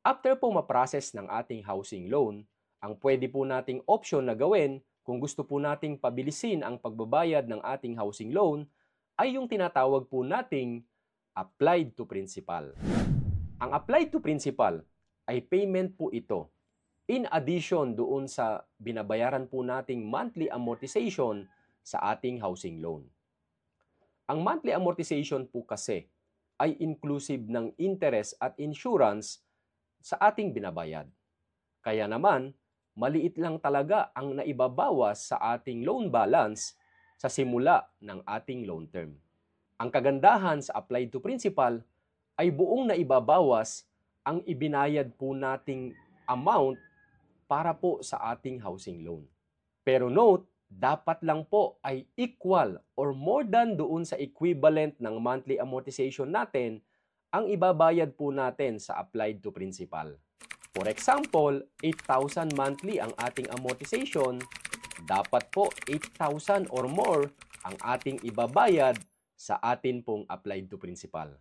After po ma-process ng ating housing loan, ang pwede po nating option na gawin kung gusto po nating pabilisin ang pagbabayad ng ating housing loan ay yung tinatawag po nating applied to principal. Ang applied to principal ay payment po ito in addition doon sa binabayaran po nating monthly amortization sa ating housing loan. Ang monthly amortization po kasi ay inclusive ng interest at insurance sa ating binabayad. Kaya naman, maliit lang talaga ang naibabawas sa ating loan balance sa simula ng ating loan term. Ang kagandahan sa applied to principal ay buong naibabawas ang ibinayad po nating amount para po sa ating housing loan. Pero note, dapat lang po ay equal or more than doon sa equivalent ng monthly amortization natin ang ibabayad po natin sa applied to principal. For example, 8,000 monthly ang ating amortization, dapat po 8,000 or more ang ating ibabayad sa atin pong applied to principal.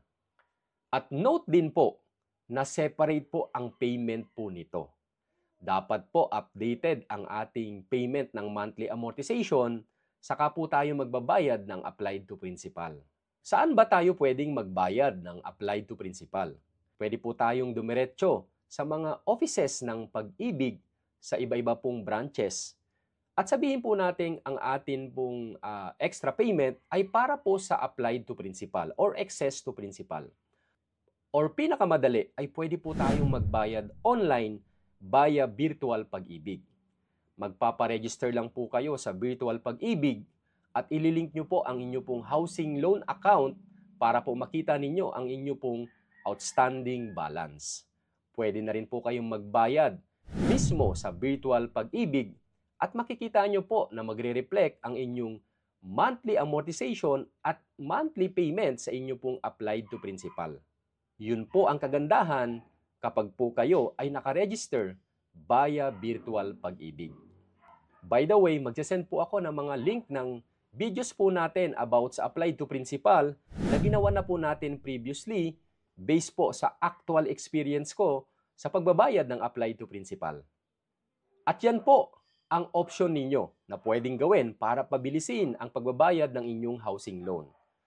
At note din po na separate po ang payment po nito. Dapat po updated ang ating payment ng monthly amortization, saka po tayo magbabayad ng applied to principal. Saan ba tayo pwedeng magbayad ng applied to principal? Pwede po tayong dumiretso sa mga offices ng Pag-ibig sa iba-iba pong branches. At sabihin po natin ang atin pong extra payment ay para po sa applied to principal or excess to principal. Or pinakamadali ay pwede po tayong magbayad online via virtual Pag-ibig. Magpaparegister lang po kayo sa virtual Pag-ibig at ililink nyo po ang inyo pong housing loan account para po makita ninyo ang inyo pong outstanding balance. Pwede na rin po kayong magbayad mismo sa virtual Pag-ibig at makikita nyo po na magre-reflect ang inyong monthly amortization at monthly payment sa inyo pong applied to principal. Yun po ang kagandahan kapag po kayo ay nakaregister via virtual Pag-ibig. By the way, magsasend po ako ng mga link ng videos po natin about sa applied to principal na ginawa na po natin previously based po sa actual experience ko sa pagbabayad ng applied to principal. At yan po ang option ninyo na pwedeng gawin para pabilisin ang pagbabayad ng inyong housing loan.